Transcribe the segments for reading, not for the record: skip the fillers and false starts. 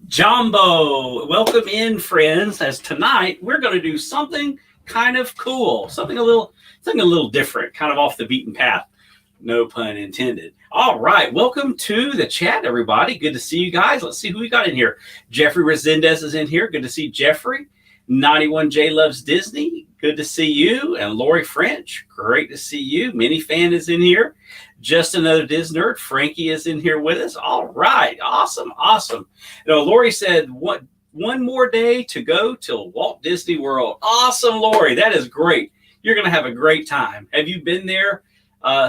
Jumbo, welcome in, friends. As tonight we're going to do something kind of cool, something a little different, kind of off the beaten path. No pun intended. All right, welcome to the chat, everybody. Good to see you guys. Let's see who we got in here. Jeffrey Resendez is in here. Good to see Jeffrey. 91J loves Disney. Good to see you. And Lori French, great to see you. Mini Fan is in here. Just another Disney nerd. Frankie is in here with us. All right, awesome. Lori said, "What? One more day to go till Walt Disney World." Awesome, Lori. That is great. You're going to have a great time. Have you been there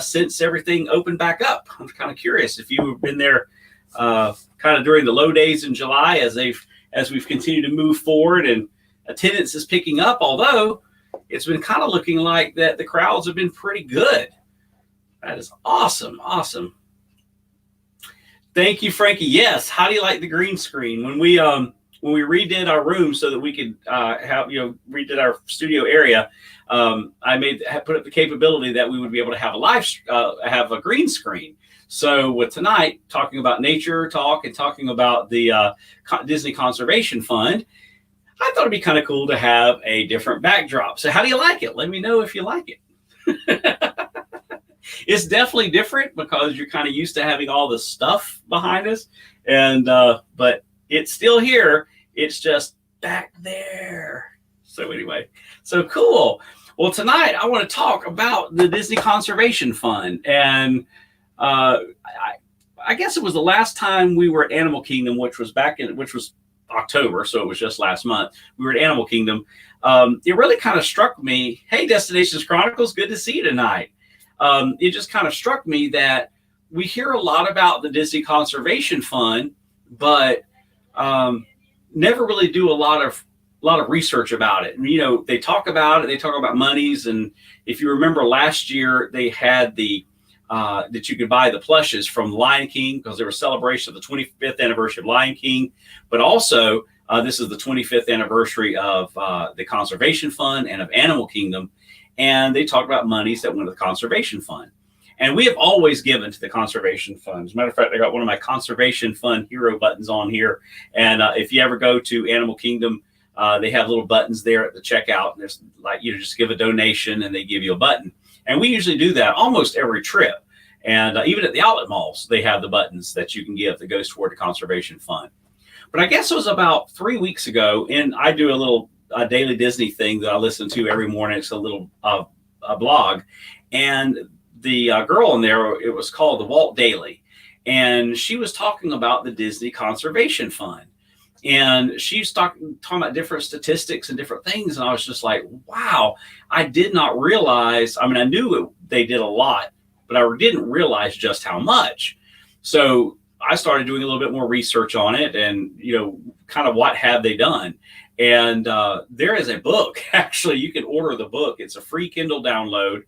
since everything opened back up? I'm kind of curious if you've been there kind of during the low days in July as we've continued to move forward and attendance is picking up, although it's been kind of looking like that the crowds have been pretty good. That is awesome. Thank you, Frankie. Yes. How do you like the green screen? When we redid our room so that we could redid our studio area, I put up the capability that we would be able to have have a green screen. So with tonight talking about nature talk and talking about the Disney Conservation Fund, I thought it'd be kind of cool to have a different backdrop. So how do you like it? Let me know if you like it. It's definitely different because you're kind of used to having all the stuff behind us, and but it's still here. It's just back there. So anyway, so cool. Well, tonight I want to talk about the Disney Conservation Fund, and I guess it was the last time we were at Animal Kingdom, which was October, so it was just last month. We were at Animal Kingdom. It really kind of struck me. Hey, Destinations Chronicles, good to see you tonight. It just kind of struck me that we hear a lot about the Disney Conservation Fund, but never really do a lot of research about it. And, they talk about it. They talk about monies, and if you remember last year, they had that you could buy the plushes from Lion King because there was a celebration of the 25th anniversary of Lion King, but also this is the 25th anniversary of the Conservation Fund and of Animal Kingdom. And they talked about monies that went to the Conservation Fund. And we have always given to the Conservation Fund. As a matter of fact, I got one of my Conservation Fund hero buttons on here. And if you ever go to Animal Kingdom, they have little buttons there at the checkout. And there's just give a donation and they give you a button. And we usually do that almost every trip. And even at the outlet malls, they have the buttons that you can give that goes toward the Conservation Fund. But I guess it was about 3 weeks ago, and I do a daily Disney thing that I listen to every morning. It's a little a blog, and the girl in there, it was called the Walt Daily, and she was talking about the Disney Conservation Fund, and she's talking about different statistics and different things, and I was just like, wow, I did not realize. I mean, I knew they did a lot, but I didn't realize just how much. So I started doing a little bit more research on it, and kind of what have they done. And there is a book. Actually, you can order the book. It's a free Kindle download,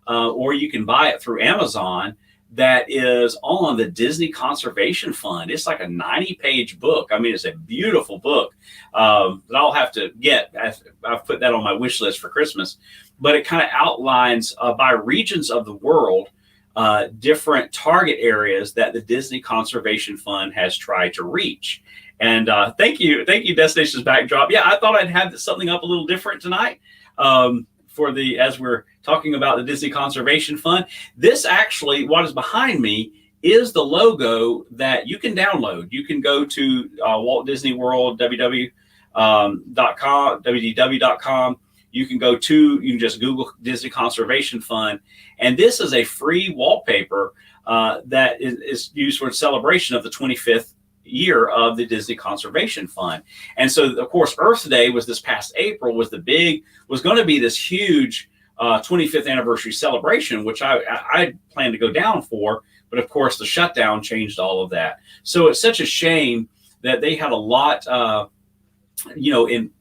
or you can buy it through Amazon. That is on the Disney Conservation Fund. It's like a 90-page book. I mean, it's a beautiful book that I'll have to get. I've put that on my wish list for Christmas. But it kind of outlines by regions of the world different target areas that the Disney Conservation Fund has tried to reach. And thank you, Destinations Backdrop. Yeah, I thought I'd have something up a little different tonight as we're talking about the Disney Conservation Fund. This actually, what is behind me is the logo that you can download. You can go to Walt Disney World, www.com. You can just Google Disney Conservation Fund. And this is a free wallpaper that is used for a celebration of the 25th year of the Disney Conservation Fund. And so, of course, Earth Day was this past April, was going to be this huge 25th anniversary celebration, which I planned to go down for. But of course, the shutdown changed all of that. So it's such a shame that they had a lot,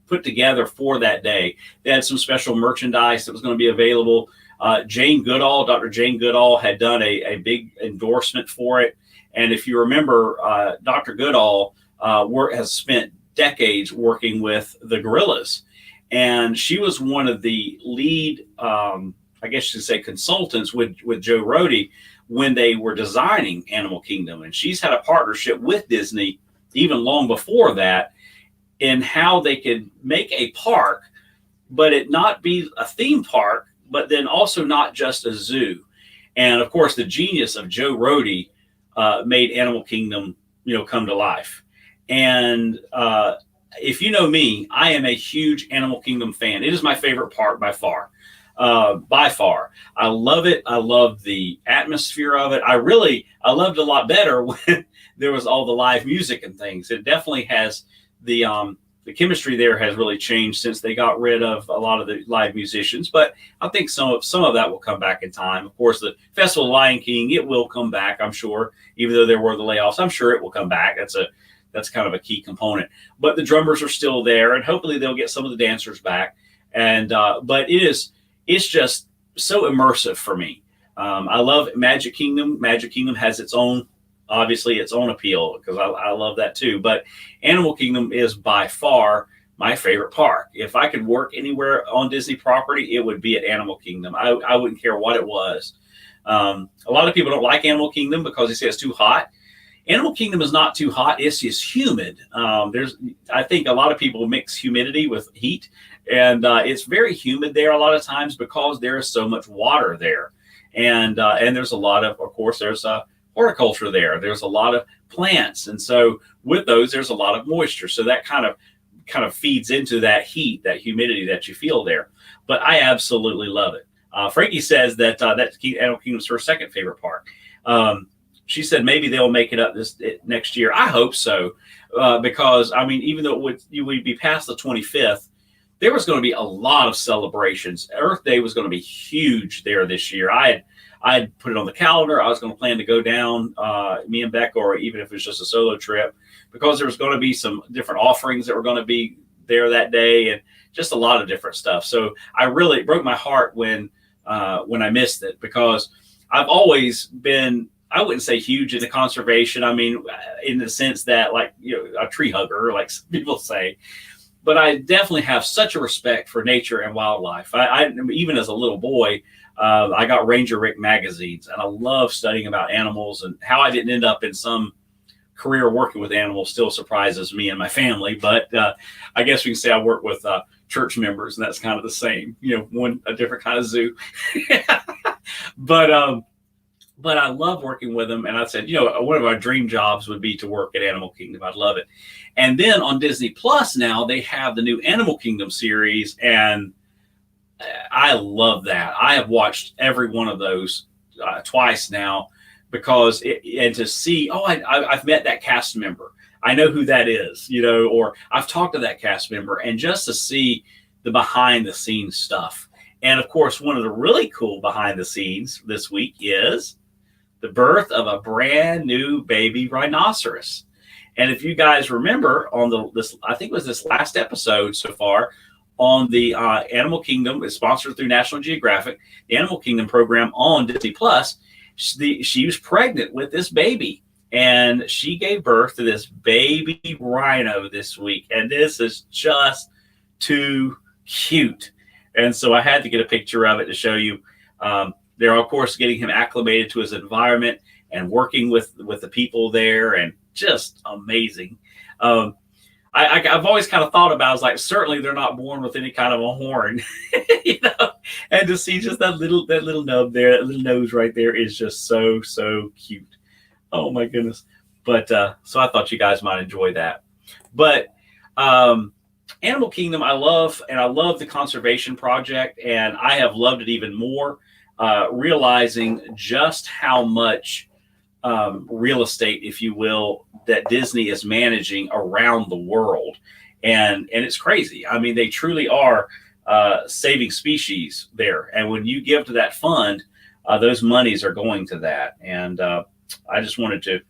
put together for that day. They had some special merchandise that was going to be available. Dr. Jane Goodall had done a big endorsement for it. And if you remember, Dr. Goodall has spent decades working with the gorillas. And she was one of the lead, I guess you could say, consultants with Joe Rohde when they were designing Animal Kingdom. And she's had a partnership with Disney even long before that, in how they could make a park, but it not be a theme park, but then also not just a zoo. And of course, the genius of Joe Rohde made Animal Kingdom, come to life. And if you know me, I am a huge Animal Kingdom fan. It is my favorite park by far. By far, I love it. I love the atmosphere of it. I loved it a lot better when there was all the live music and things. It definitely has the chemistry there has really changed since they got rid of a lot of the live musicians. But I think some of that will come back in time. Of course, the Festival of Lion King, it will come back, I'm sure. Even though there were the layoffs, I'm sure it will come back. That's kind of a key component. But the drummers are still there, and hopefully they'll get some of the dancers back. And but it's just so immersive for me. I love Magic Kingdom. Magic Kingdom has its own appeal, because I love that too. But Animal Kingdom is by far my favorite park. If I could work anywhere on Disney property, it would be at Animal Kingdom. I wouldn't care what it was. A lot of people don't like Animal Kingdom because they say it's too hot. Animal Kingdom is not too hot. It's just humid. I think a lot of people mix humidity with heat, and it's very humid there a lot of times because there is so much water there. And there's a lot of course, there's horticulture there. There's a lot of plants. And so with those, there's a lot of moisture. So that kind of feeds into that heat, that humidity that you feel there. But I absolutely love it. Frankie says that that's Animal Kingdom's her second favorite park. She said maybe they'll make it up next year. I hope so, because I mean, even though you would be past the 25th, there was going to be a lot of celebrations. Earth Day was going to be huge there this year. I had put it on the calendar. I was going to plan to go down, me and Becca, or even if it was just a solo trip, because there was going to be some different offerings that were going to be there that day, and just a lot of different stuff. So it broke my heart when I missed it, because I've always been, I wouldn't say huge into conservation. I mean, in the sense that, like, a tree hugger, like some people say, but I definitely have such a respect for nature and wildlife. I even as a little boy, I got Ranger Rick magazines, and I love studying about animals. And how I didn't end up in some career working with animals still surprises me and my family. But I guess we can say I work with church members, and that's kind of the same, a different kind of zoo. But I love working with them. And I said, one of our dream jobs would be to work at Animal Kingdom. I'd love it. And then on Disney Plus now, they have the new Animal Kingdom series, and I love that. I have watched every one of those twice now, because to see, I've met that cast member. I know who that is, or I've talked to that cast member, and just to see the behind the scenes stuff. And of course, one of the really cool behind the scenes this week is the birth of a brand new baby rhinoceros. And if you guys remember I think it was this last episode so far on the Animal Kingdom, it's sponsored through National Geographic, the Animal Kingdom program on Disney Plus. She was pregnant with this baby, and she gave birth to this baby rhino this week. And this is just too cute. And so I had to get a picture of it to show you. They're, of course, getting him acclimated to his environment and working with the people there, and just amazing. I've always kind of thought about, I was like, certainly they're not born with any kind of a horn, and to see just that little nub there, that little nose right there is just so, so cute. Oh my goodness. But so I thought you guys might enjoy that. But Animal Kingdom, I love the conservation project, and I have loved it even more, realizing just how much real estate, if you will, that Disney is managing around the world. And it's crazy. I mean, they truly are saving species there. And when you give to that fund, those monies are going to that. And I just wanted to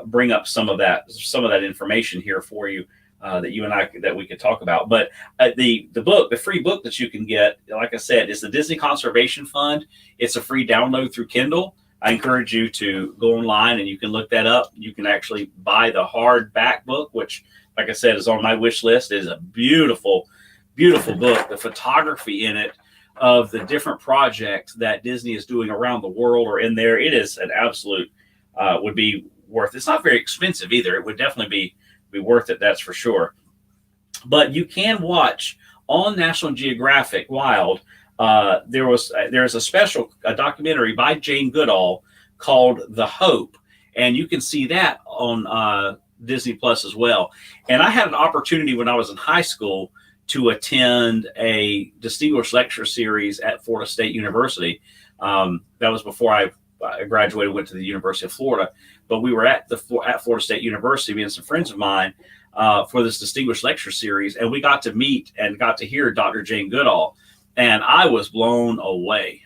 bring up some of that information here for you, that we could talk about. But the free book that you can get, like I said, is the Disney Conservation Fund. It's a free download through Kindle. I encourage you to go online and you can look that up. You can actually buy the hardback book, which, like I said, is on my wish list. It is a beautiful, beautiful book. The photography in it of the different projects that Disney is doing around the world are in there. It is an absolute, would be worth. It's not very expensive either. It would definitely be be worth it, that's for sure. But you can watch on National Geographic Wild. There's a special documentary by Jane Goodall called The Hope, and you can see that on Disney Plus as well. And I had an opportunity when I was in high school to attend a distinguished lecture series at Florida State University. That was before I graduated, went to the University of Florida. But we were at Florida State University, me and some friends of mine, for this distinguished lecture series, and we got to meet and got to hear Dr. Jane Goodall, and I was blown away.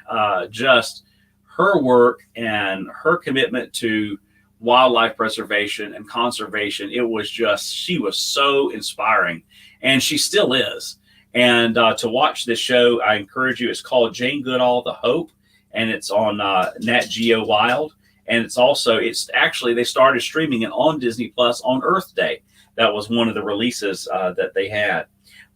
Just her work and her commitment to wildlife preservation and conservation. It was just, she was so inspiring, and she still is. And to watch this show, I encourage you. It's called Jane Goodall, The Hope, and it's on Nat Geo Wild. And it's actually, they started streaming it on Disney Plus on Earth Day. That was one of the releases that they had.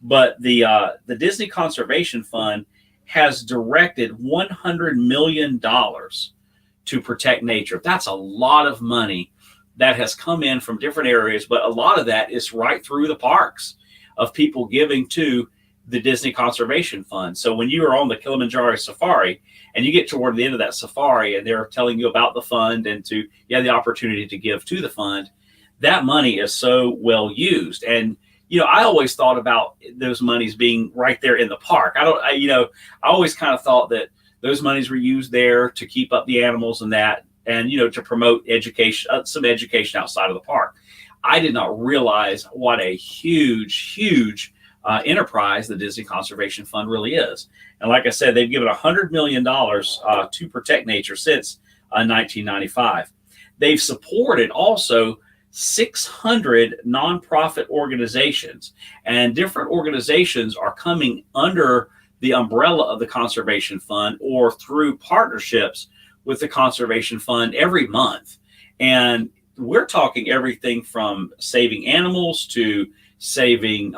But the Disney Conservation Fund has directed $100 million to protect nature. That's a lot of money that has come in from different areas, but a lot of that is right through the parks of people giving to the Disney Conservation Fund. So when you are on the Kilimanjaro Safari and you get toward the end of that safari and they're telling you about the fund and you have the opportunity to give to the fund, that money is so well used. And I always thought about those monies being right there in the park. I always kind of thought that those monies were used there to keep up the animals and that, and, to promote education, some education outside of the park. I did not realize what a huge enterprise the Disney Conservation Fund really is. And like I said, they've given $100 million to protect nature since 1995. They've supported also 600 nonprofit organizations, and different organizations are coming under the umbrella of the Conservation Fund or through partnerships with the Conservation Fund every month. And we're talking everything from saving animals to saving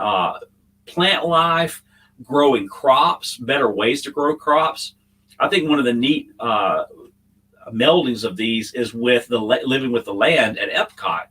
plant life, growing crops, better ways to grow crops. I think one of the neat meldings of these is with the Living with the Land at Epcot.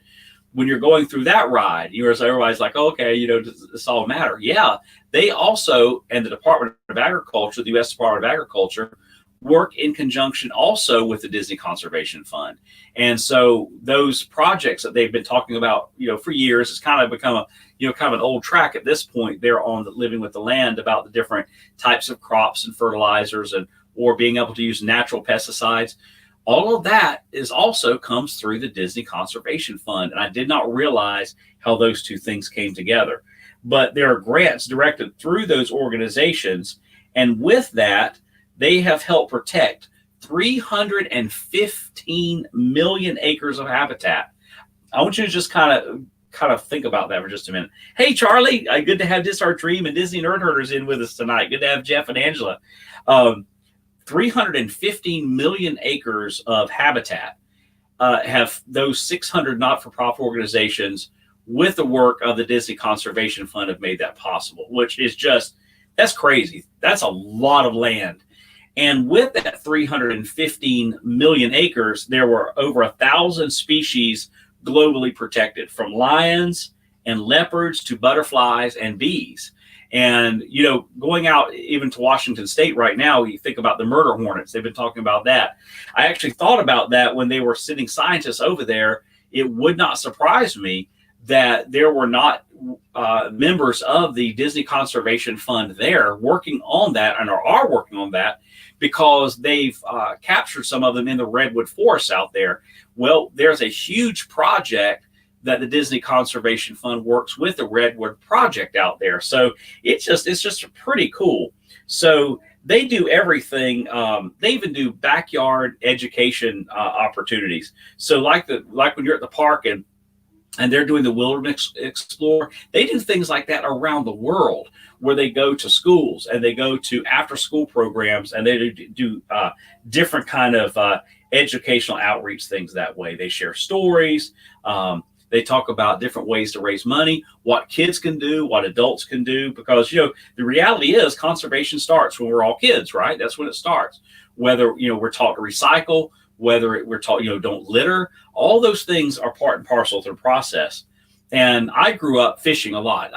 When you're going through that ride, everybody's like, oh, okay, does this all matter? Yeah, they also, and the Department of Agriculture, the U.S. Department of Agriculture, work in conjunction also with the Disney Conservation Fund. And so those projects that they've been talking about, for years, it's kind of become kind of an old track at this point. They're on the Living with the Land about the different types of crops and fertilizers or being able to use natural pesticides. All of that also comes through the Disney Conservation Fund. And I did not realize how those two things came together. But there are grants directed through those organizations. And with that, they have helped protect 315 million acres of habitat. I want you to just kind of think about that for just a minute. Hey, Charlie, good to have This Our Dream and Disney Nerd Herders in with us tonight. Good to have Jeff and Angela. 315 million acres of habitat have those 600 not-for-profit organizations with the work of the Disney Conservation Fund have made that possible, which is that's crazy. That's a lot of land. And with that 315 million acres, there were over 1,000 species globally protected, from lions and leopards to butterflies and bees. And, going out even to Washington State right now, you think about the murder hornets. They've been talking about that. I actually thought about that when they were sending scientists over there. It would not surprise me that there were not members of the Disney Conservation Fund there working on that and are working on that, because they've captured some of them in the redwood forests out there. Well, there's a huge project that the Disney Conservation Fund works with the Redwood Project out there. So it's just pretty cool. So they do everything. They even do backyard education opportunities. So like when you're at the park and they're doing the Wilderness Explorer, they do things like that around the world, where they go to schools and they go to after school programs and they do different kind of educational outreach things that way. They share stories. They talk about different ways to raise money, what kids can do, what adults can do, because, the reality is conservation starts when we're all kids, right? That's when it starts. Whether, we're taught to recycle, whether we're taught, don't litter, all those things are part and parcel to the process. And I grew up fishing a lot.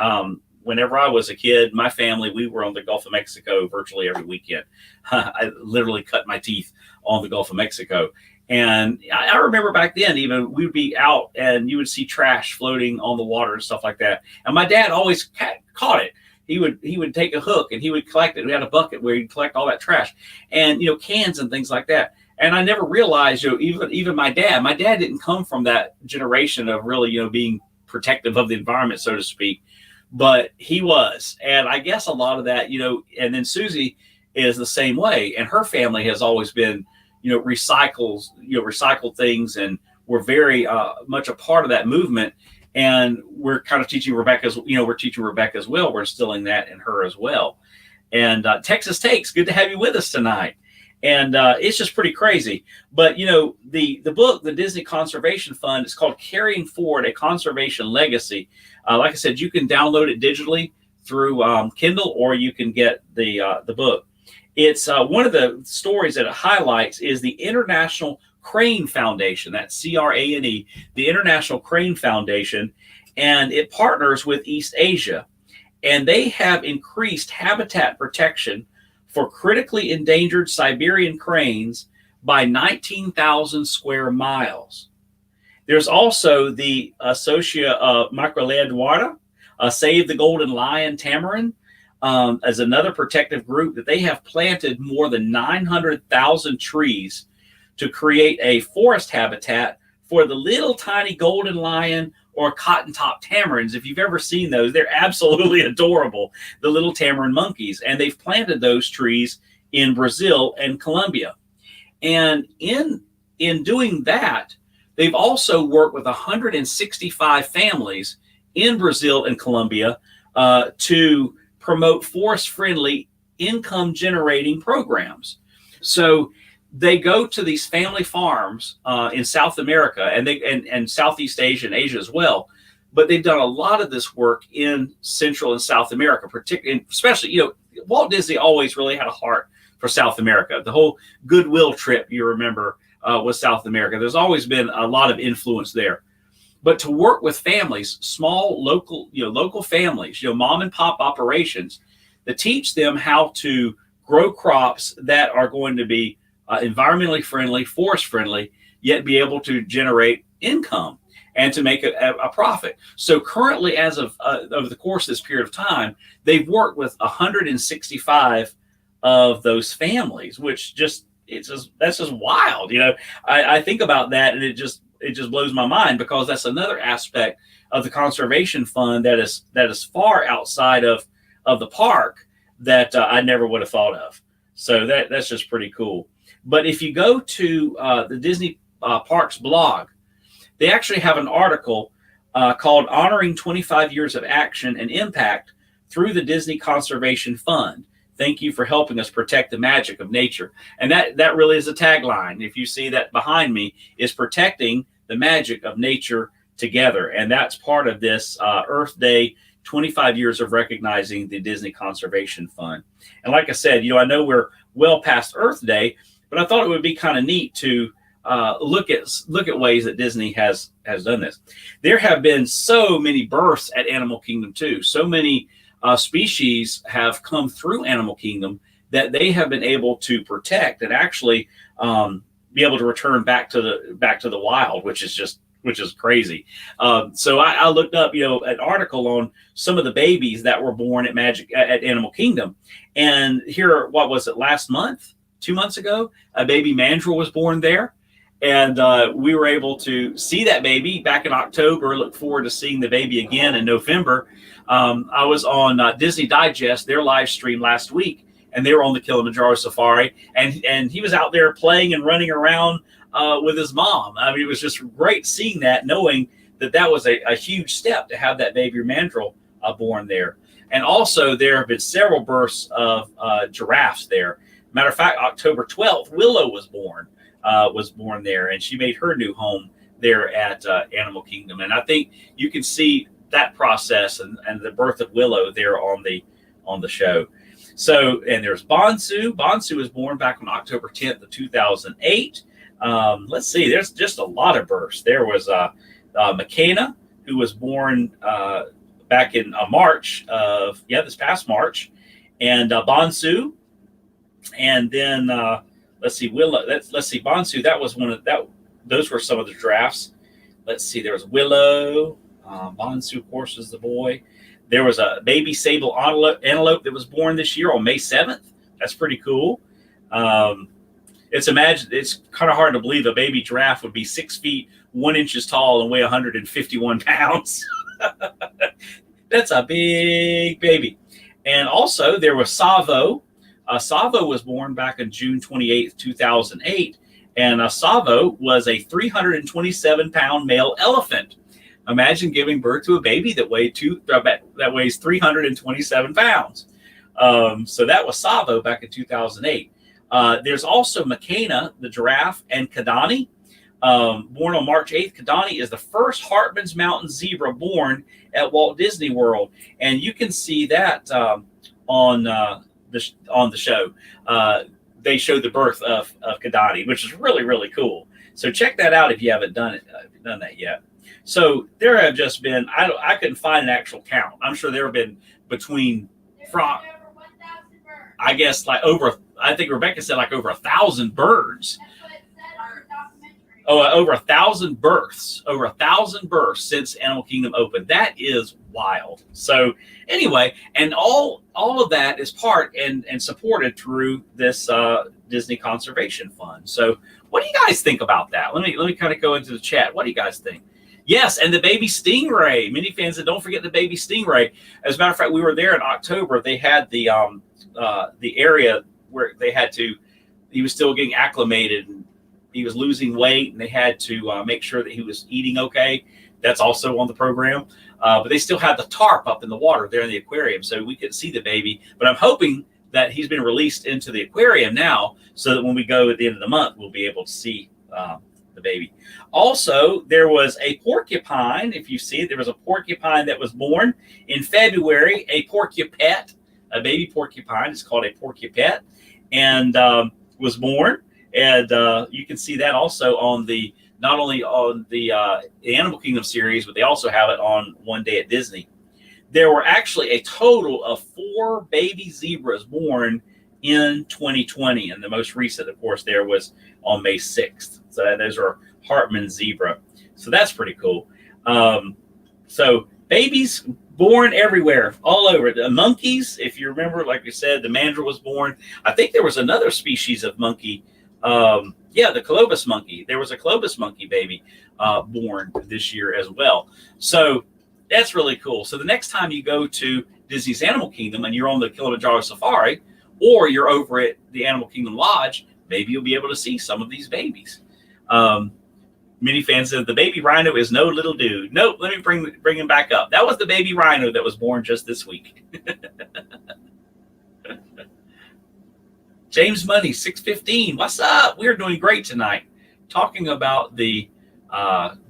Whenever I was a kid, my family, we were on the Gulf of Mexico virtually every weekend. I literally cut my teeth on the Gulf of Mexico. And I remember back then, even we would be out and you would see trash floating on the water and stuff like that. And my dad always caught it. He would take a hook and he would collect it. We had a bucket where he'd collect all that trash and, cans and things like that. And I never realized, even my dad didn't come from that generation of really, being protective of the environment, so to speak, but he was. And I guess a lot of that, and then Susie is the same way. And her family has always been, recycle things. And we're very much a part of that movement. And we're kind of teaching Rebecca, as well. We're instilling that in her as well. And Texas Takes, good to have you with us tonight. And it's just pretty crazy. But, the book, the Disney Conservation Fund, is called Carrying Forward a Conservation Legacy. Like I said, you can download it digitally through Kindle, or you can get the book. It's one of the stories that it highlights is the International Crane Foundation. That's CRANE, the International Crane Foundation. And it partners with East Asia. And they have increased habitat protection for critically endangered Siberian cranes by 19,000 square miles. There's also the Associa Macrolea Eduarda, Save the Golden Lion Tamarin, as another protective group that they have planted more than 900,000 trees to create a forest habitat for the little tiny golden lion or cotton top tamarins. If you've ever seen those, they're absolutely adorable, the little tamarin monkeys. And they've planted those trees in Brazil and Colombia. And in doing that, they've also worked with 165 families in Brazil and Colombia to promote forest-friendly income-generating programs. So they go to these family farms in South America and Southeast Asia and Asia as well. But they've done a lot of this work in Central and South America, particularly, especially, Walt Disney always really had a heart for South America. The whole Goodwill trip, you remember, was South America. There's always been a lot of influence there. But to work with families, small local families, mom and pop operations, to teach them how to grow crops that are going to be environmentally friendly, forest friendly, yet be able to generate income and to make a profit. So currently, as of over the course of this period of time, they've worked with 165 of those families, which that's just wild. I think about that and it just blows my mind, because that's another aspect of the conservation fund that is far outside of the park that I never would have thought of. So that's just pretty cool. But if you go to the Disney Parks blog, they actually have an article called Honoring 25 Years of Action and Impact Through the Disney Conservation Fund. Thank you for helping us protect the magic of nature. And that really is a tagline. If you see that behind me, is protecting the magic of nature together. And that's part of this Earth Day, 25 years of recognizing the Disney Conservation Fund. And like I said, I know we're well past Earth Day, but I thought it would be kind of neat to look at ways that Disney has done this. There have been so many births at Animal Kingdom too. So many species have come through Animal Kingdom that they have been able to protect and actually be able to return back to the wild, which is crazy. So I looked up, an article on some of the babies that were born at Animal Kingdom, and here, what was it, last month? 2 months ago, a baby mandrill was born there. And we were able to see that baby back in October. Look forward to seeing the baby again in November. I was on Disney Digest, their live stream last week, and they were on the Kilimanjaro Safari. And he was out there playing and running around with his mom. I mean, it was just great seeing that, knowing that was a huge step to have that baby mandrill born there. And also, there have been several births of giraffes there. Matter of fact, October 12th, Willow was born there, and she made her new home there at Animal Kingdom. And I think you can see that process and the birth of Willow there on the show. So, and there's Bonsu. Bonsu was born back on October 10th of 2008. Let's see, there's just a lot of births. There was Makena, who who was born back in March of this past March, and Bonsu, and then let's see, Willow. Let's see, Bonsu. That was one of that. Those were some of the drafts. Let's see. There was Willow. Bonsu, of course, is the boy. There was a baby sable antelope that was born this year on May 7th. That's pretty cool. It's kind of hard to believe a baby giraffe would be 6 feet 1 inches tall and weigh 151 pounds. That's a big baby. And also there was Savo. Savo was born back on June 28th, 2008. And Savo was a 327-pound male elephant. Imagine giving birth to a baby that weighs 327 pounds. So that was Savo back in 2008. There's also Makena, the giraffe, and Kadani. Born on March 8th, Kadani is the first Hartman's Mountain zebra born at Walt Disney World. And you can see that on the show. They showed the birth of Kadani, which is really, really cool. So check that out if you haven't done that yet. So there have just been, I couldn't find an actual count. I'm sure there have been between, I guess, I think Rebecca said like over 1,000 birds. Oh, over 1,000 births, since Animal Kingdom opened. That is wild. So anyway, and all of that is part and supported through this Disney Conservation Fund. So what do you guys think about that? Let me kind of go into the chat. What do you guys think? Yes, and the baby stingray. Many fans said, don't forget the baby stingray. As a matter of fact, we were there in October. They had the area where he was still getting acclimated, and he was losing weight, and they had to make sure that he was eating okay. That's also on the program. But they still had the tarp up in the water there in the aquarium, so we could see the baby. But I'm hoping that he's been released into the aquarium now, so that when we go at the end of the month, we'll be able to see the baby. Also, there was a porcupine. If you see it, there was a porcupine that was born in February, a porcupet, a baby porcupine. It's called a porcupet, and was born. And you can see that also on not only on the Animal Kingdom series, but they also have it on One Day at Disney. There were actually a total of 4 baby zebras born in 2020. And the most recent, of course, there was on May 6th. So those are Hartman zebra. So that's pretty cool. So babies born everywhere, all over. The monkeys, if you remember, like we said, the mandrill was born. I think there was another species of monkey. The Colobus monkey. There was a Colobus monkey baby born this year as well. So that's really cool. So the next time you go to Disney's Animal Kingdom and you're on the Kilimanjaro Safari, or you're over at the Animal Kingdom Lodge, maybe you'll be able to see some of these babies. Many fans said the baby rhino is no little dude. Nope, let me bring him back up. That was the baby rhino that was born just this week. James Money, 615. What's up? We're doing great tonight. Talking about the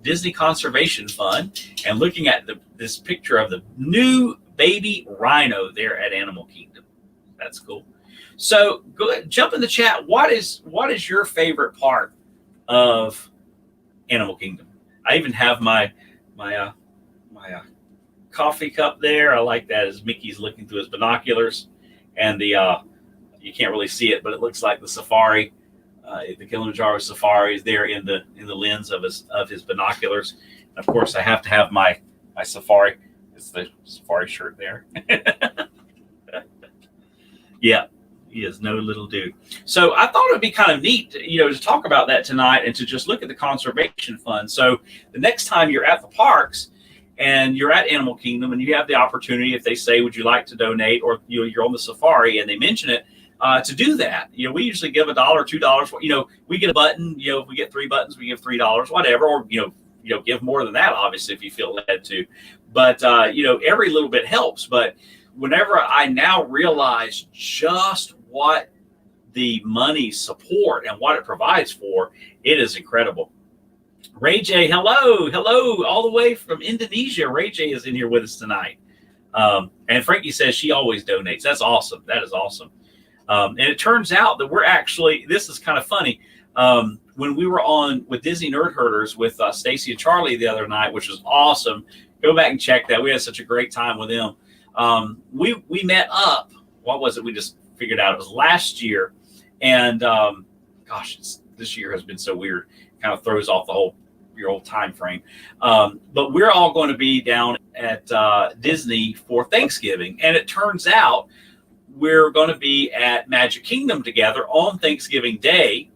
Disney Conservation Fund and looking at this picture of the new baby rhino there at Animal Kingdom. That's cool. So go ahead, jump in the chat. What is your favorite part of Animal Kingdom? I even have my coffee cup there. I like that as Mickey's looking through his binoculars, and you can't really see it, but it looks like the safari, the Kilimanjaro Safari is there in the lens of his binoculars. And of course, I have to have my safari. It's the safari shirt there. Yeah, he is no little dude. So I thought it would be kind of neat, to talk about that tonight and to just look at the conservation fund. So the next time you're at the parks and you're at Animal Kingdom and you have the opportunity, if they say, would you like to donate, or you're on the safari and they mention it, to do that. We usually give $1, $2. We get a button. If we get 3 buttons, we give $3, whatever. Or give more than that, obviously, if you feel led to. But every little bit helps. But whenever I now realize just what the money support and what it provides for, it is incredible. Ray J, hello, all the way from Indonesia. Ray J is in here with us tonight. And Frankie says she always donates. That's awesome. That is awesome. And it turns out that we're actually, this is kind of funny. When we were on with Disney Nerd Herders with Stacy and Charlie the other night, which was awesome, Go back and check that. We had such a great time with them. We met up. What was it? We just figured out it was last year, and gosh, this year has been so weird. Kind of throws off your whole time frame. But we're all going to be down at Disney for Thanksgiving, and it turns out we're going to be at Magic Kingdom together on Thanksgiving Day.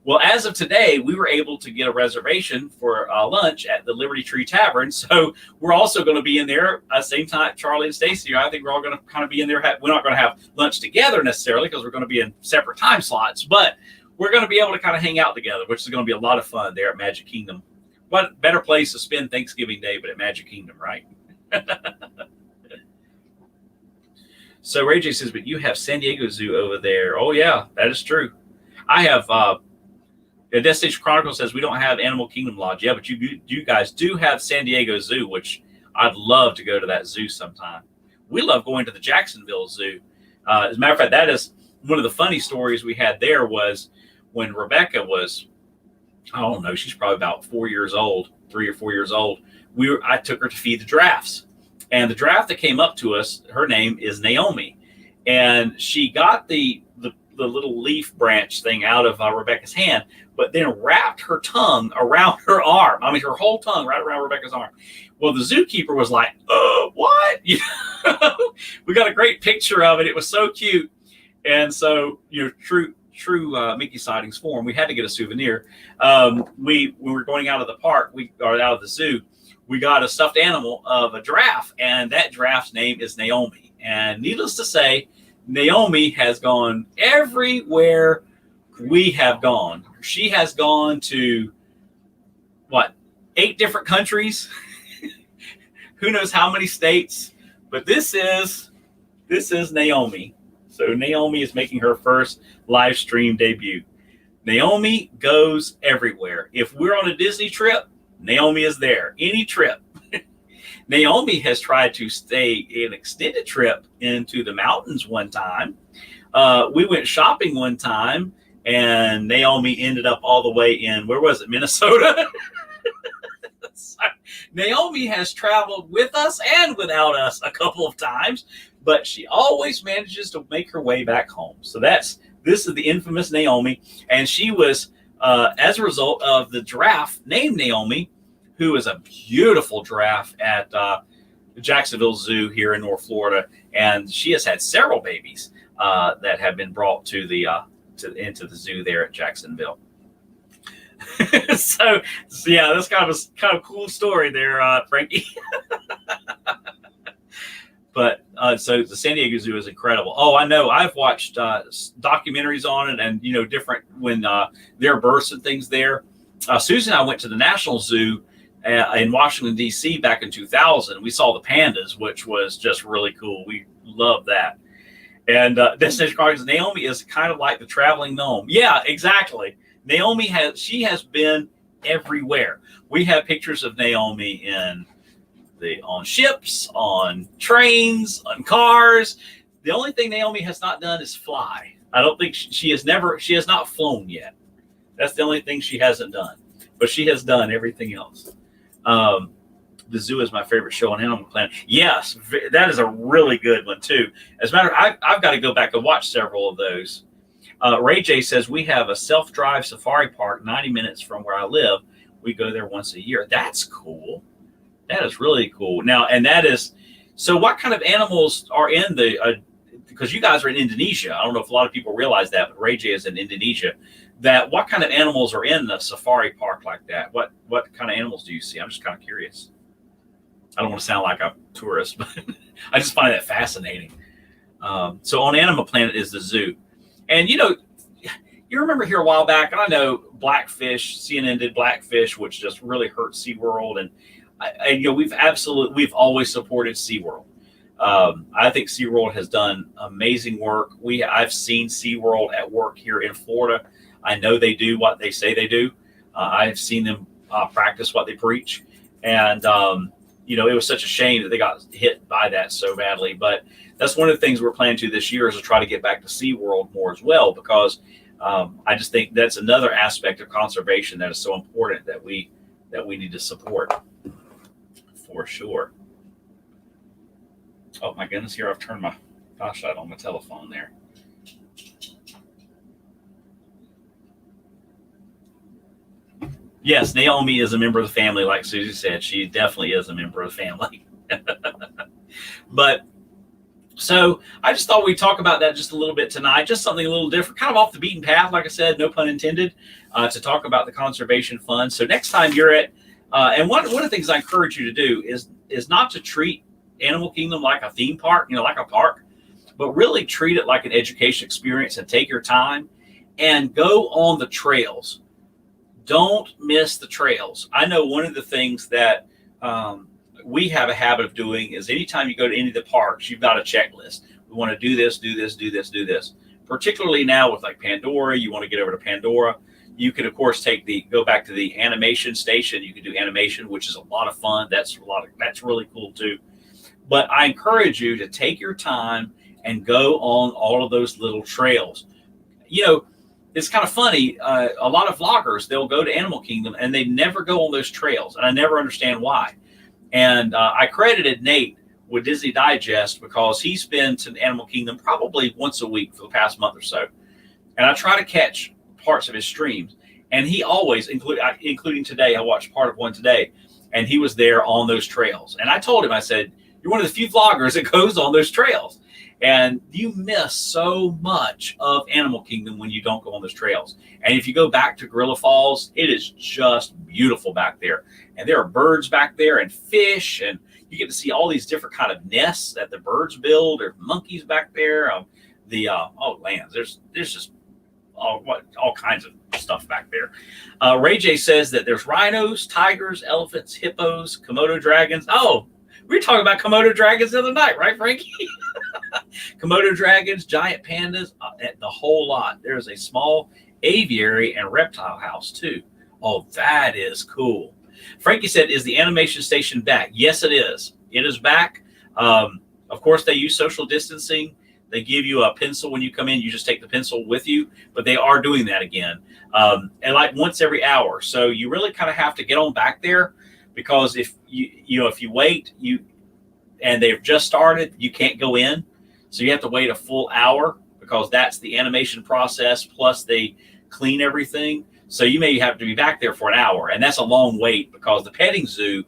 Well, as of today, we were able to get a reservation for lunch at the Liberty Tree Tavern. So we're also going to be in there at the same time. Charlie and Stacy, I think we're all going to kind of be in there. We're not going to have lunch together necessarily because we're going to be in separate time slots, but we're going to be able to kind of hang out together, which is going to be a lot of fun there at Magic Kingdom. What better place to spend Thanksgiving Day but at Magic Kingdom, right? So Ray J says, but you have San Diego Zoo over there. Oh, yeah, that is true. I have Destination Chronicle says we don't have Animal Kingdom Lodge. Yeah, but you guys do have San Diego Zoo, which I'd love to go to that zoo sometime. We love going to the Jacksonville Zoo. As a matter of fact, that is one of the funny stories we had there was when Rebecca was, I don't know, she's probably about 4 years old, 3 or 4 years old. I took her to feed the giraffes. And the giraffe that came up to us, her name is Naomi. And she got the little leaf branch thing out of Rebecca's hand, but then wrapped her tongue around her arm. I mean, her whole tongue right around Rebecca's arm. Well, the zookeeper was like, "Oh, what?" We got a great picture of it. It was so cute. And so, true Mickey sightings form. We had to get a souvenir. When we were going out of the park, out of the zoo, we got a stuffed animal of a giraffe, and that giraffe's name is Naomi. And needless to say, Naomi has gone everywhere we have gone. She has gone to 8 different countries. Who knows how many states? But this is Naomi. So Naomi is making her first live stream debut. Naomi goes everywhere. If we're on a Disney trip, Naomi is there. Any trip. Naomi has tried to stay an extended trip into the mountains one time. We went shopping one time, and Naomi ended up all the way in, where was it, Minnesota? So, Naomi has traveled with us and without us a couple of times, but she always manages to make her way back home. So this is the infamous Naomi, and she was, as a result of the giraffe named Naomi, who is a beautiful giraffe at the Jacksonville Zoo here in North Florida, and she has had several babies that have been brought to into the zoo there at Jacksonville. so yeah, that's kind of a cool story there, Frankie. But so the San Diego Zoo is incredible. Oh, I know. I've watched documentaries on it, and different when there are births and things there. Susan and I went to the National Zoo in Washington, D.C. back in 2000. We saw the pandas, which was just really cool. We love that. And Destination Chronicle, Naomi is kind of like the traveling gnome. Yeah, exactly. Naomi has been everywhere. We have pictures of Naomi on ships, on trains, on cars. The only thing Naomi has not done is fly. I don't think she has not flown yet. That's the only thing she hasn't done. But she has done everything else. The zoo is my favorite show on Animal Planet. Yes, that is a really good one too. As a matter of I've got to go back and watch several of those. Ray J says we have a self-drive safari park 90 minutes from where I live. We go there once a year. That's cool. That is really cool. Now, and that is, so what kind of animals are in because you guys are in Indonesia. I don't know if a lot of people realize that, but Ray J is in Indonesia. What kind of animals are in the safari park like that? What kind of animals do you see? I'm just kind of curious. I don't want to sound like a tourist, but I just find that fascinating. So on Animal Planet is the zoo. And, you remember here a while back, and I know Blackfish, CNN did Blackfish, which just really hurt SeaWorld. And we've always supported SeaWorld. I think SeaWorld has done amazing work. I've seen SeaWorld at work here in Florida. I know they do what they say they do. I've seen them practice what they preach. And, it was such a shame that they got hit by that so badly. But that's one of the things we're planning to this year is to try to get back to SeaWorld more as well, because I just think that's another aspect of conservation that is so important that we need to support. for sure. Oh my goodness, here I've turned my flashlight on my telephone there. Yes, Naomi is a member of the family, like Susie said. She definitely is a member of the family. But so I just thought we'd talk about that just a little bit tonight, just something a little different, kind of off the beaten path, like I said, no pun intended, to talk about the Conservation Fund. So next time you're at, and one of the things I encourage you to do is not to treat Animal Kingdom like a theme park, like a park, but really treat it like an education experience and take your time and go on the trails. Don't miss the trails. I know one of the things that we have a habit of doing is anytime you go to any of the parks, you've got a checklist. We want to do this, do this, do this, do this. Particularly now with like Pandora, you want to get over to Pandora. You could, of course, go back to the animation station. You can do animation, which is a lot of fun. That's really cool too. But I encourage you to take your time and go on all of those little trails. It's kind of funny. A lot of vloggers, they'll go to Animal Kingdom and they never go on those trails. And I never understand why. And I credited Nate with Disney Digest because he's been to Animal Kingdom probably once a week for the past month or so. And I try to catch parts of his streams. And he always, including today, I watched part of one today, and he was there on those trails. And I told him, I said, you're one of the few vloggers that goes on those trails. And you miss so much of Animal Kingdom when you don't go on those trails. And if you go back to Gorilla Falls, it is just beautiful back there. And there are birds back there and fish, and you get to see all these different kind of nests that the birds build. There's monkeys back there. Lands. There's just all kinds of stuff back there. Ray J says that there's rhinos, tigers, elephants, hippos, Komodo dragons. Oh, we were talking about Komodo dragons the other night, right, Frankie? Komodo dragons, giant pandas, the whole lot. There's a small aviary and reptile house too. Oh, that is cool. Frankie said, is the animation station back? Yes, it is. It is back. Of course, they use social distancing. They give you a pencil when you come in. You just take the pencil with you, but they are doing that again. And like once every hour. So you really kind of have to get on back there, because if you wait, and they've just started, you can't go in. So you have to wait a full hour, because that's the animation process, plus they clean everything. So you may have to be back there for an hour, and that's a long wait, because the petting zoo,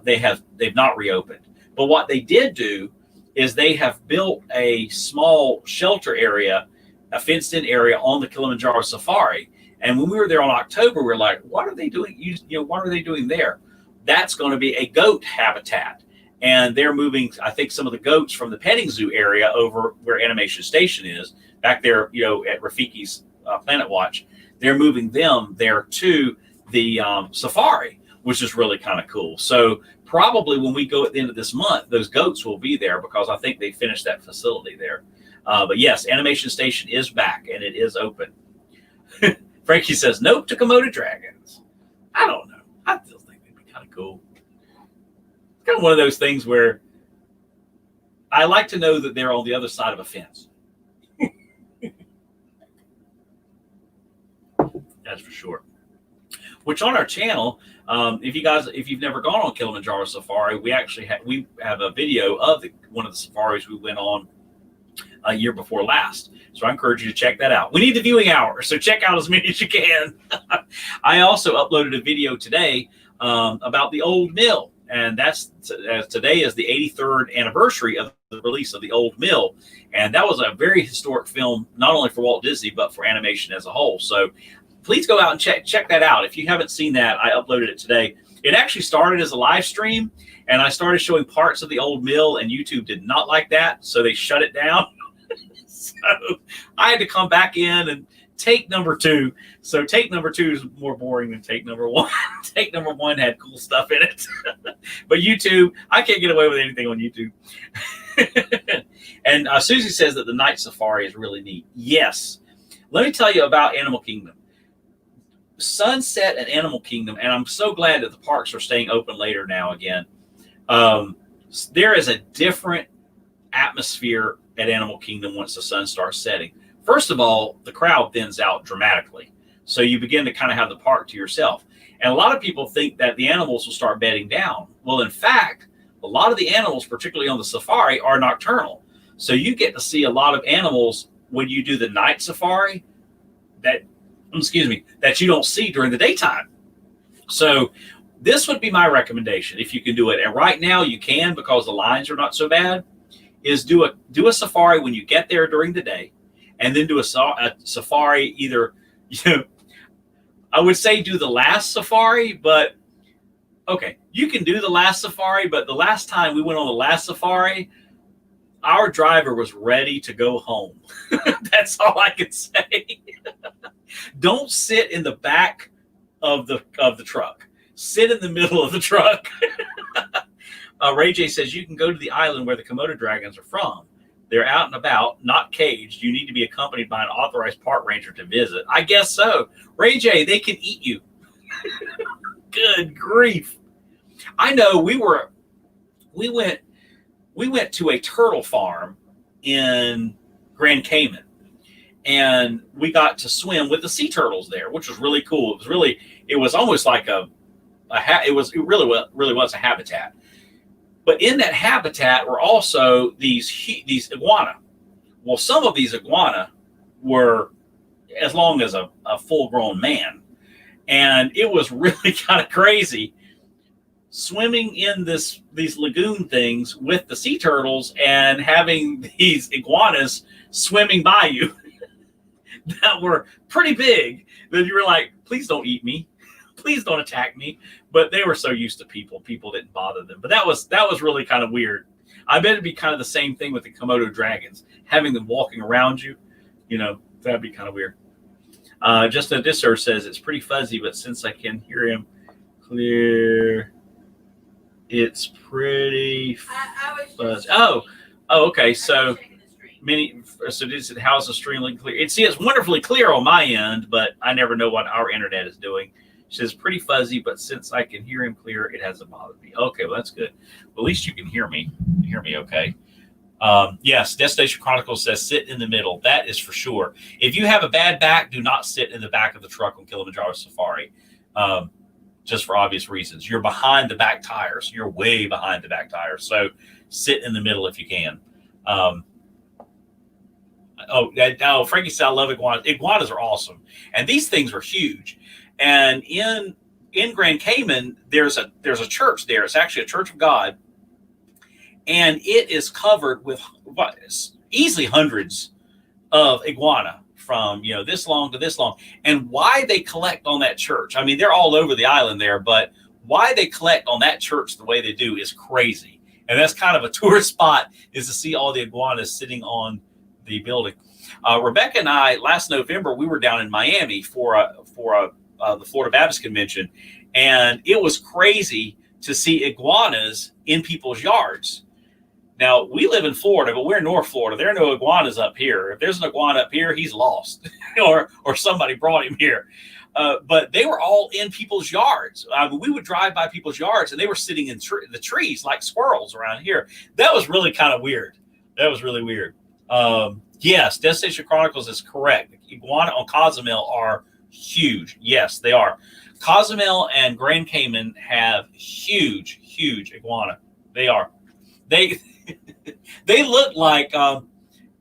they've not reopened. But what they did do is they have built a small shelter area, a fenced-in area on the Kilimanjaro Safari. And when we were there in October, we were like, what are they doing? What are they doing there? That's going to be a goat habitat. And they're moving, I think, some of the goats from the petting zoo area over where Animation Station is, back there, at Rafiki's Planet Watch. They're moving them there to the safari, which is really kind of cool. So probably when we go at the end of this month, those goats will be there, because I think they finished that facility there. But yes, Animation Station is back and it is open. Frankie says, nope to Komodo dragons. I don't know. I still think they'd be kind of cool. It's kind of one of those things where I like to know that they're on the other side of a fence. That's for sure. Which on our channel, if you've never gone on Kilimanjaro Safari, we have a video of one of the safaris we went on a year before last. So I encourage you to check that out. We need the viewing hours, so check out as many as you can. I also uploaded a video today about the Old Mill, and today is the 83rd anniversary of the release of the Old Mill, and that was a very historic film, not only for Walt Disney but for animation as a whole. So please go out and check that out. If you haven't seen that, I uploaded it today. It actually started as a live stream, and I started showing parts of the Old Mill, and YouTube did not like that, so they shut it down. So I had to come back in and take number 2. So take number 2 is more boring than take number 1. Take number 1 had cool stuff in it. But YouTube, I can't get away with anything on YouTube. And Susie says that the night safari is really neat. Yes. Let me tell you about Animal Kingdom. Sunset at Animal Kingdom, and I'm so glad that the parks are staying open later now again. There is a different atmosphere at Animal Kingdom once the sun starts setting. First of all, the crowd thins out dramatically. So you begin to kind of have the park to yourself. And a lot of people think that the animals will start bedding down. Well, in fact, a lot of the animals, particularly on the safari, are nocturnal. So you get to see a lot of animals when you do the night safari that you don't see during the daytime. So this would be my recommendation if you can do it. And right now you can, because the lines are not so bad, is do a safari when you get there during the day, and then do a safari either, I would say do the last safari, but okay, you can do the last safari, but the last time we went on the last safari, our driver was ready to go home. That's all I can say. Don't sit in the back of the truck. Sit in the middle of the truck. Ray J says you can go to the island where the Komodo dragons are from. They're out and about, not caged. You need to be accompanied by an authorized park ranger to visit. I guess so. Ray J, they can eat you. Good grief. I know we went to a turtle farm in Grand Cayman, and we got to swim with the sea turtles there, which was really cool. It was almost like it really was a habitat. But in that habitat were also these iguana. Well, some of these iguana were as long as a full-grown man. And it was really kind of crazy swimming in these lagoon things with the sea turtles and having these iguanas swimming by you that were pretty big, that you were like, please don't eat me. Please don't attack me. But they were so used to people didn't bother them. But that was really kind of weird. I bet it'd be kind of the same thing with the Komodo dragons, having them walking around you. That'd be kind of weird. Justin Disser says it's pretty fuzzy, but since I can hear him clear, it's pretty fuzzy. Oh, okay. So how's the stream link clear? It's wonderfully clear on my end, but I never know what our internet is doing. She says pretty fuzzy, but since I can hear him clear, it hasn't bothered me. Okay, well that's good. Well, at least you can hear me. Okay. Yes, Destination Chronicles says sit in the middle. That is for sure. If you have a bad back, do not sit in the back of the truck on Kilimanjaro Safari. Just for obvious reasons. You're behind the back tires. You're way behind the back tires. So sit in the middle if you can. Frankie said I love iguanas. Iguanas are awesome. And these things are huge. And in Grand Cayman, there's a church there. It's actually a Church of God. And it is covered with easily hundreds of iguana from, this long to this long. And why they collect on that church, I mean, they're all over the island there, but why they collect on that church the way they do is crazy. And that's kind of a tourist spot, is to see all the iguanas sitting on the building. Rebecca and I, last November, we were down in Miami for the Florida Baptist Convention, and it was crazy to see iguanas in people's yards. Now, we live in Florida, but we're in North Florida. There are no iguanas up here. If there's an iguana up here, he's lost, or somebody brought him here. But they were all in people's yards. We would drive by people's yards, and they were sitting in the trees like squirrels around here. That was really kind of weird. That was really weird. Yes, Destination Chronicles is correct. Iguana on Cozumel are huge. Yes, they are. Cozumel and Grand Cayman have huge iguana. They are. They look like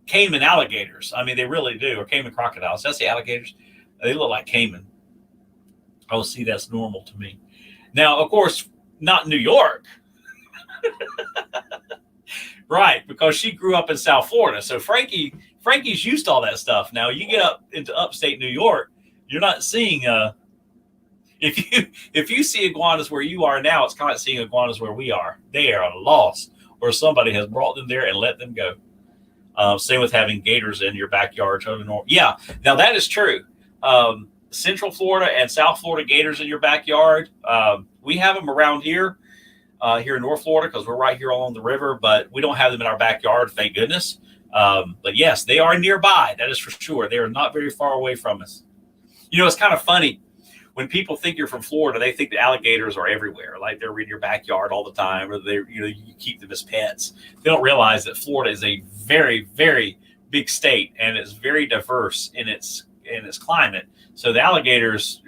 Cayman alligators. I mean, they really do. Or Cayman crocodiles. That's the alligators. They look like Cayman. Oh, see, that's normal to me. Now, of course, not New York. Right, because she grew up in South Florida. So Frankie's used to all that stuff. Now, you get up into upstate New York, you're not seeing if you see iguanas where you are now, it's kind of like seeing iguanas where we are. They are lost, or somebody has brought them there and let them go. Same with having gators in your backyard. Yeah, now that is true. Central Florida and South Florida gators in your backyard. We have them around here in North Florida because we're right here along the river, but we don't have them in our backyard, thank goodness. But yes, they are nearby. That is for sure. They are not very far away from us. It's kind of funny. When people think you're from Florida, they think the alligators are everywhere, like they're in your backyard all the time, or you keep them as pets. They don't realize that Florida is a very, very big state, and it's very diverse in its climate. So the alligators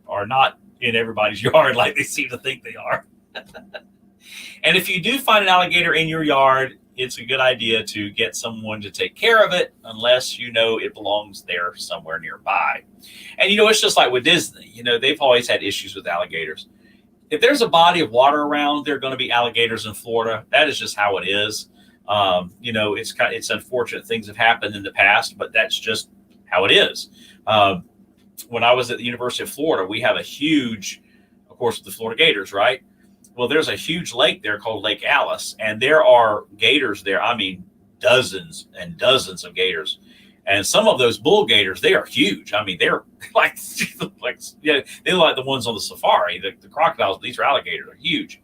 are not in everybody's yard like they seem to think they are. And if you do find an alligator in your yard, it's a good idea to get someone to take care of it unless you know it belongs there somewhere nearby. And it's just like with Disney, they've always had issues with alligators. If there's a body of water around, there are going to be alligators in Florida. That is just how it is. It's unfortunate things have happened in the past, but that's just how it is. When I was at the University of Florida, we have a huge, of course, the Florida Gators, right? Well, there's a huge lake there called Lake Alice, and there are gators there. I mean, dozens and dozens of gators. And some of those bull gators, they are huge. I mean, they're like they're like the ones on the safari. The crocodiles, these are alligators, are huge.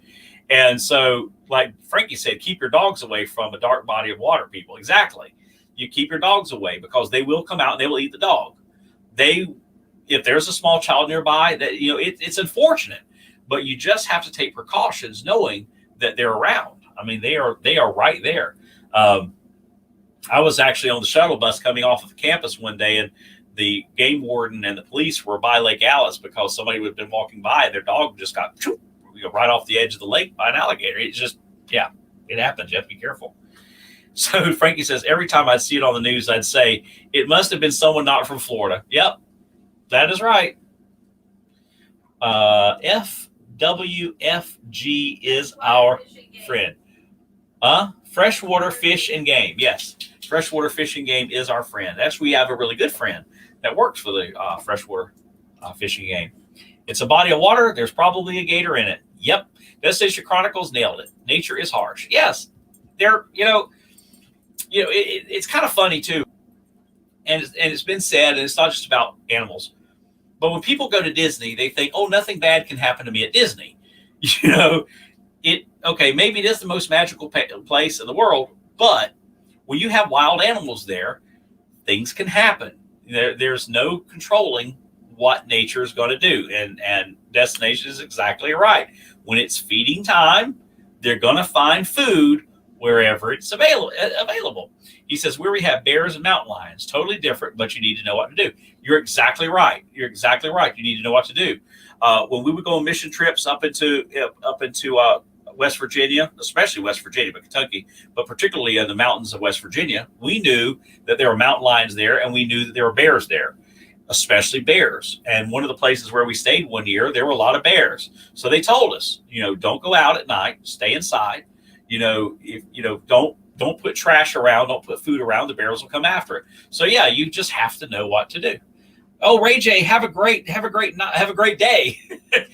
And so, like Frankie said, keep your dogs away from a dark body of water, people. Exactly. You keep your dogs away because they will come out and they will eat the dog. If there's a small child nearby, that it's unfortunate, but you just have to take precautions knowing that they're around. I mean, they are right there. I was actually on the shuttle bus coming off of campus one day, and the game warden and the police were by Lake Alice because somebody would have been walking by and their dog just got right off the edge of the lake by an alligator. It's just, it happens. You have to be careful. So Frankie says, every time I'd see it on the news, I'd say, it must have been someone not from Florida. Yep, that is right. FWFG is our friend. Freshwater Fish and Game. Yes, Freshwater Fish and Game is our friend. Actually, we have a really good friend that works for the Freshwater Fishing Game. It's a body of water. There's probably a gator in it. Yep. Destination Chronicles nailed it. Nature is harsh. Yes. It's kind of funny too. And it's been said, and it's not just about animals, but when people go to Disney, they think, oh, nothing bad can happen to me at Disney. Maybe it is the most magical place in the world, but when you have wild animals there, things can happen. There's no controlling what nature is going to do. And Destination is exactly right. When it's feeding time, they're going to find food wherever it's available. He says, where we have bears and mountain lions, totally different, but you need to know what to do. You're exactly right. You need to know what to do. When we would go on mission trips up into West Virginia, especially West Virginia, but Kentucky, but particularly in the mountains of West Virginia, we knew that there were mountain lions there, and we knew that there were bears there, especially bears. And one of the places where we stayed one year, there were a lot of bears. So they told us, don't go out at night, stay inside. Don't put trash around, don't put food around, the bears will come after it. So yeah, you just have to know what to do. Oh, Ray J, have a great day.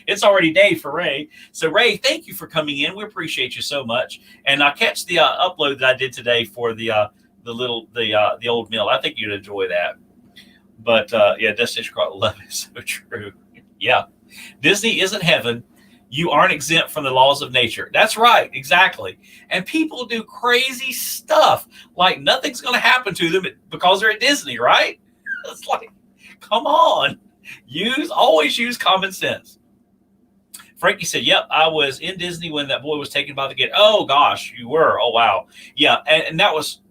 It's already day for Ray. So Ray, thank you for coming in. We appreciate you so much. And I'll catch the upload that I did today for the old mill. I think you'd enjoy that. But Destination Chronicles, love is so true. Yeah, Disney isn't heaven. You aren't exempt from the laws of nature. That's right, exactly. And people do crazy stuff like nothing's going to happen to them because they're at Disney, right? It's like, come on, always use common sense. Frankie said, yep, I was in Disney when that boy was taken by the gator. Oh gosh, you were. Oh wow. Yeah. And that was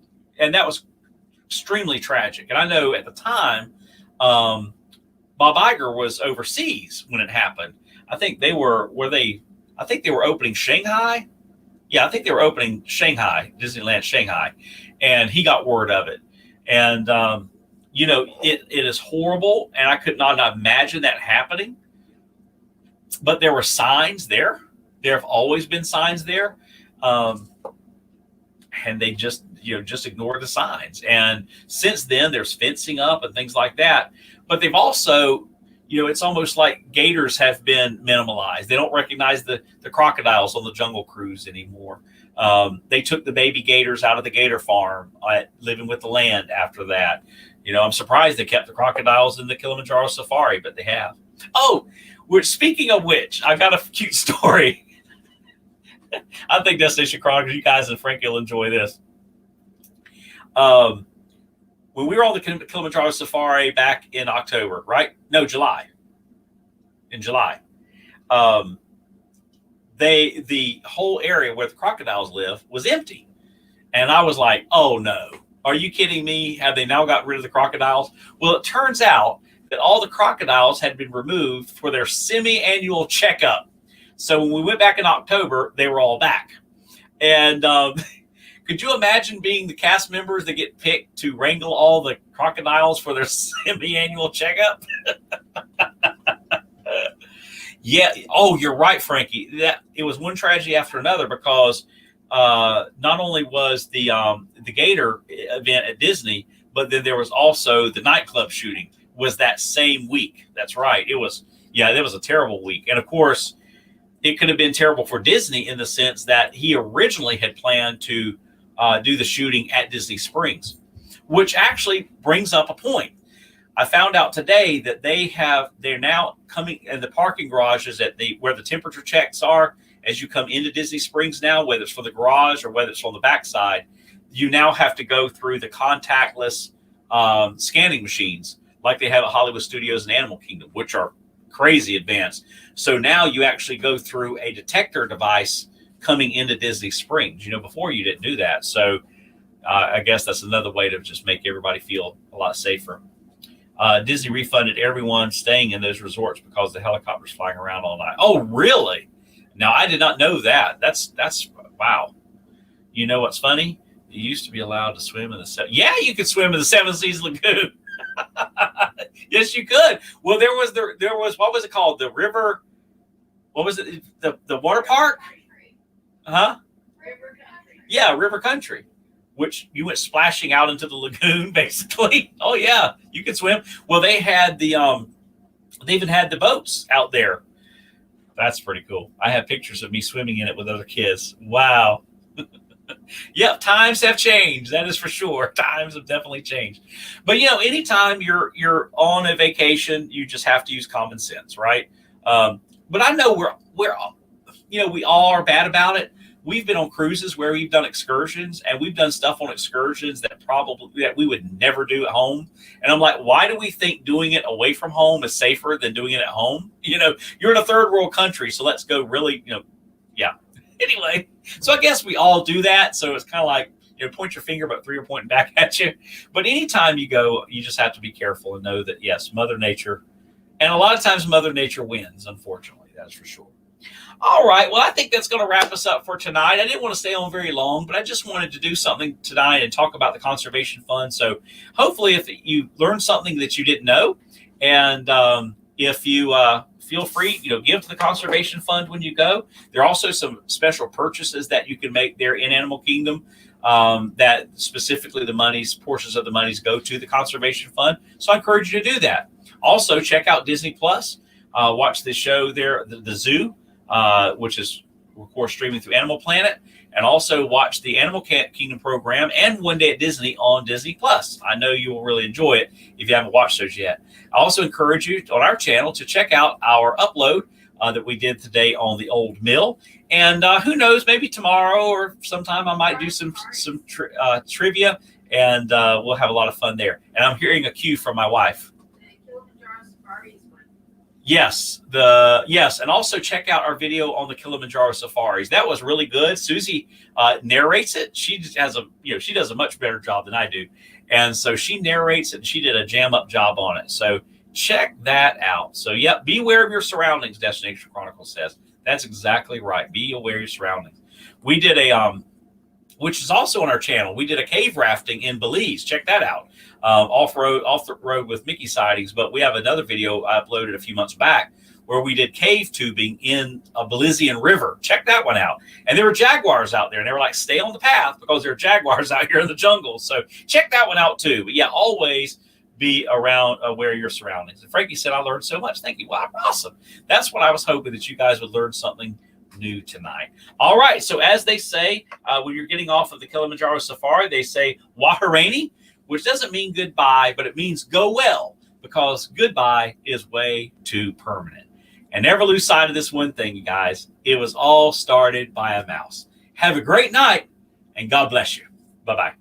extremely tragic. And I know at the time, Bob Iger was overseas when it happened. I think they were opening Shanghai. Yeah, I think they were opening Shanghai, Disneyland Shanghai. And he got word of it. And, it is horrible. And I could not imagine that happening. But there were signs there. There have always been signs there. And they just ignored the signs. And since then, there's fencing up and things like that. But they've also, it's almost like gators have been minimalized. They don't recognize the crocodiles on the Jungle Cruise anymore. They took the baby gators out of the gator farm Living with the Land after that. I'm surprised they kept the crocodiles in the Kilimanjaro Safari, but they have. Oh, speaking of which, I've got a cute story. I think Destination Chronicles, you guys and Frankie will enjoy this. When we were on the Kilimanjaro Safari back in October, right? No, July. In July. The whole area where the crocodiles live was empty. And I was like, oh no, are you kidding me? Have they now got rid of the crocodiles? Well, it turns out that all the crocodiles had been removed for their semi-annual checkup. So when we went back in October, they were all back. And could you imagine being the cast members that get picked to wrangle all the crocodiles for their semi-annual checkup? Yeah. Oh, you're right, Frankie. That it was one tragedy after another, because not only was the Gator event at Disney, but then there was also the nightclub shooting was that same week. That's right. It was a terrible week. And of course, it could have been terrible for Disney in the sense that he originally had planned to do the shooting at Disney Springs, which actually brings up a point. I found out today that they're now coming in the parking garages where the temperature checks are as you come into Disney Springs now, whether it's for the garage or whether it's on the backside, you now have to go through the contactless scanning machines like they have at Hollywood Studios and Animal Kingdom, which are crazy advanced. So now you actually go through a detector device coming into Disney Springs. Before you didn't do that. So I guess that's another way to just make everybody feel a lot safer. Disney refunded everyone staying in those resorts because the helicopters flying around all night. Oh, really? Now, I did not know that. That's wow. You know what's funny? You used to be allowed to swim in the yeah, you could swim in the Seven Seas Lagoon. Yes, you could. Well, there was what was it called? The river. What was it? The water park? Huh? River Country. Yeah, River Country, which you went splashing out into the lagoon, basically. Oh yeah, you could swim. Well, they had they even had the boats out there. That's pretty cool. I have pictures of me swimming in it with other kids. Wow. Yep, times have changed. That is for sure. Times have definitely changed. But anytime you're on a vacation, you just have to use common sense, right? But I know we're we all are bad about it. We've been on cruises where we've done excursions, and we've done stuff on excursions that we would never do at home. And I'm like, why do we think doing it away from home is safer than doing it at home? You're in a third world country, so let's go really, yeah. Anyway, so I guess we all do that. So it's kind of like, point your finger, but three are pointing back at you. But anytime you go, you just have to be careful and know that, yes, Mother Nature, and a lot of times Mother Nature wins, unfortunately, that's for sure. All right. Well, I think that's going to wrap us up for tonight. I didn't want to stay on very long, but I just wanted to do something tonight and talk about the Conservation Fund. So hopefully if you learned something that you didn't know, and if you feel free, give to the Conservation Fund when you go. There are also some special purchases that you can make there in Animal Kingdom that specifically portions of the monies go to the Conservation Fund. So I encourage you to do that. Also, check out Disney Plus. Watch the show there, the Zoo, which is, of course, streaming through Animal Planet, and also watch the Animal Kingdom program and One Day at Disney on Disney Plus. I know you will really enjoy it if you haven't watched those yet. I also encourage you on our channel to check out our upload that we did today on the Old Mill. And who knows, maybe tomorrow or sometime I might do some trivia, and we'll have a lot of fun there. And I'm hearing a cue from my wife. Yes, and also check out our video on the Kilimanjaro safaris. That was really good. Susie narrates it. She has she does a much better job than I do, and so she narrates it. And she did a jam up job on it. So check that out. So be aware of your surroundings. Destination Chronicles says that's exactly right. Be aware of your surroundings. We did which is also on our channel. We did a cave rafting in Belize. Check that out. Off the road with Mickey sightings. But we have another video I uploaded a few months back where we did cave tubing in a Belizean river. Check that one out. And there were jaguars out there, and they were like, stay on the path because there are jaguars out here in the jungle. So check that one out too. But always be around aware of your surroundings. And Frankie said, I learned so much. Thank you. Wow, awesome. That's what I was hoping, that you guys would learn something new tonight. All right. So as they say, when you're getting off of the Kilimanjaro Safari, they say Waharani, which doesn't mean goodbye, but it means go well, because goodbye is way too permanent. And never lose sight of this one thing, you guys. It was all started by a mouse. Have a great night, and God bless you. Bye-bye.